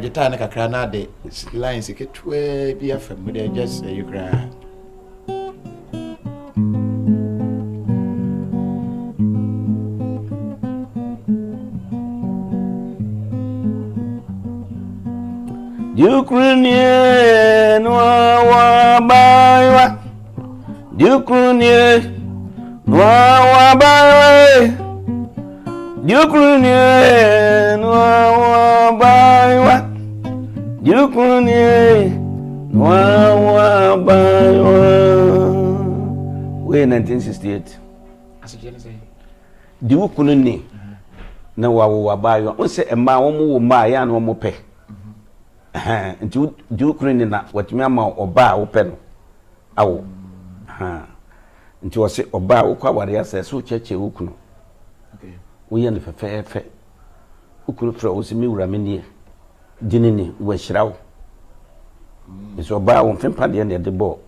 Guitar na kakra na de lines ketwe bi afam mu de just you cry. Ukrainian wa baiwa Ukrainian wa baiwa Ukrainian wa baiwa Ukrainian wa baiwa. We 1968 As you say di Ukrainian na wa baiwa on se emma wo mo ma ya na wo mo pe nti di Ukraine na watumi ama oba wo pe no awo nti wo se oba wo kwa ware asa so cheche wo kunu wo ye ne fefefe wo kunu fra wo se mi wura menie dinini wo hyirawo nso oba wo mfempa de ne de bo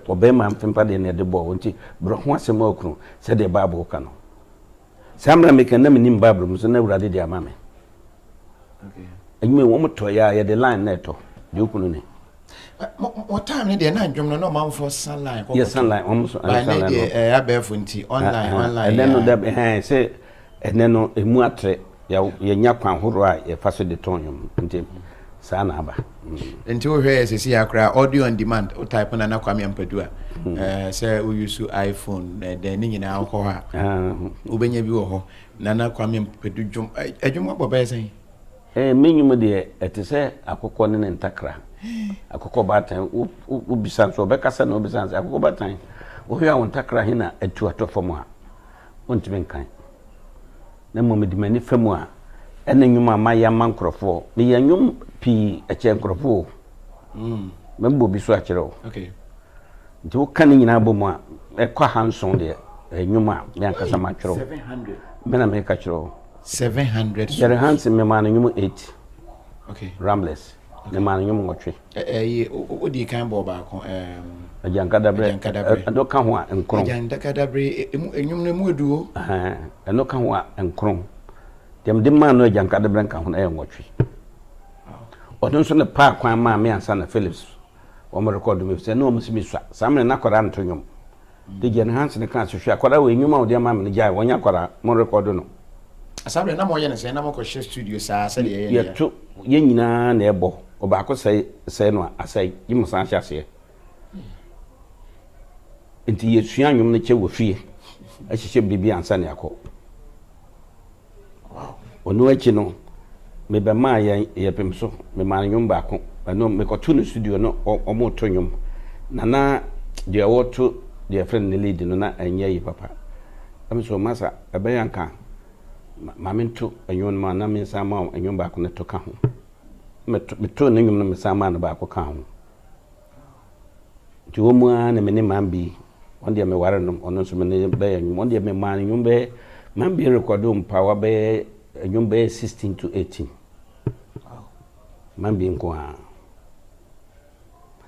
oba ma mfempa de ne de bo nti bro ho asem okunu se de bible ka no samra me kan na me nim bible mu so na wura de amame anyume wo moto ya the line neto de okunu ne what time ne na ndwom no man for sunline yes sunline almost sunline eh abefo nti online and then no that say and then no emu atre ya nya kwan horo a ya faso de tonyo nti sa na aba nti wo hwe sesi akra audio on demand o type na Kwame Ampadu a say we use iPhone then ni nyina ho ha ubenya bi wo ho na Kwame Ampadu dwom adwom aboba sen menyum de etese akokọ ne ntakra akokọ batan u bisan so be kasa na obisan akokọ batan wo hwa won takra hina atu atofom ha wontime nkan na momedi mani famu a ene nyuma ma ya mankrofo me ya nyum pi eche nkrofo membo bi so akere o okay nti wo kan nyina bomu a ekwa hanson de nyuma me ankasa ma twero 700 mena me ka twero 700 Yere hands me man nyum 8 okay rambless me man nyum ngotwe odi kan bo ba ko ajankadabre ado ka ho a enkron ajankadabre enyum ne mu eduo eno ka ho a enkron dem de man no ajankadabre ka ho na ngotwe odon so ne pa kwan ma me ansa na Philips wo mo record me se no mo simi swa samre na kwara nto nyum de Yere hands ne kan so hwa kwara we nyum a wo de ma me ne jai wonya kwara mo record no asabre na mo ye ne se na mo ko share studio sa de ye to ye nyina na ebo oba ko sai no asai yimusan hyase enti ye sua nwom ne che wo fie ahihye bibi ansa ne akọ onu achi no me be ma ye pem so me ma nwom ba ko no me ko to no studio no omo to nwom na de woto de friend ne lead no na anya yi papa am so masa ebe yanka maminto enyon ma na min sama enyon ba ko ne to ka ho me to ne nwom no me sama na ba ko ka ho ti wo mu a ne me ne mambi onde me ware no ono so me ne be enyon onde me ma enyon be mambi record power be enyon be 16 to 18 mambi nko a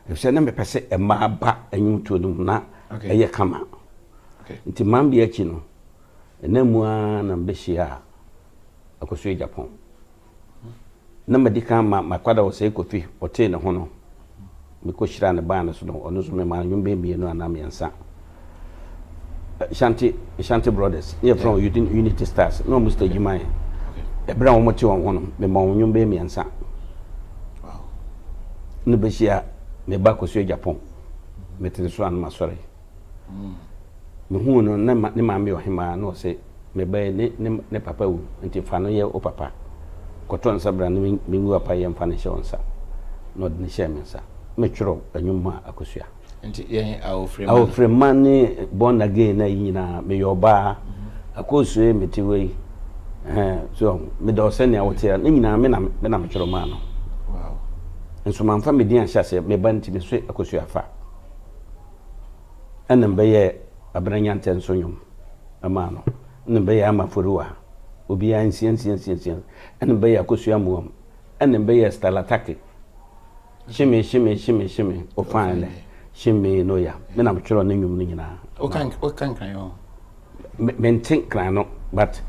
efse na me pese e ma ba enyon to no na eye kama nti mambi achi no na mua na mbeshia akoso Japan na medika ma kwada wo sei kofi hotel ne ho no me ko shira ne ba na so no ono so me ma nwom be mie no anam yansa Shanti brothers here from Unity Stars no Mr. Jimai ebra wo moti won ho no me ma nwom be mie yansa ne beshia me ba koso Japan me tin so an ma sori me hu no ne ma me ohima no se me ba ne papa wu nti fa no ye o papa koton sabra ne me ngu apa ye mfa ne hye onsa no de ne hye me nsa me tworo anwuma akosua nti ye awo frema ne born again na yina me yoba akosue metiwe so me do se ne awote ne nyina me na me tworo ma no wow nso man fa me din ahyase me ba nti me so akosua fa enem be ye abranya ntenso nyum ama no enem be ye amaforuwa obi ansian enem be ye akosua muam enem be ye stalatake shime o fine shime no ya me na mtwero na nwum no nyina o kan yo mentin kran no but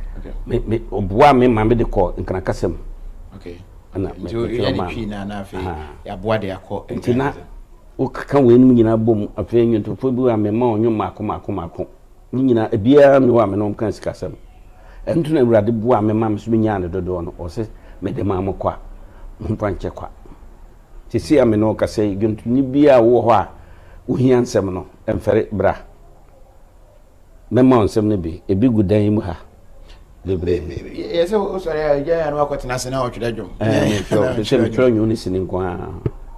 me obua me ma me de call nkran kasem okay ana me na na afi ya boa de akọ ntina o kaka we nim nyina bom afi nwuntofo bi wa me ma onyo mako nyina ebia me wa me no kan sikasem entuna awurade boa me ma me so nya ne dodo no o se me de ma mokwa mpanche kwa tisi ame no ka sei guntu ni bia wo ho a wo hia nsem no emfere bra me ma nsem ne bi ebi gudan mu ha lebre yese o sore ya no akotena se na o tweda dwom se me tro nyu ni sini kwa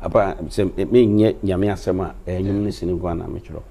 apa se me nye nyame asem a enyum ni sini kwa na me tro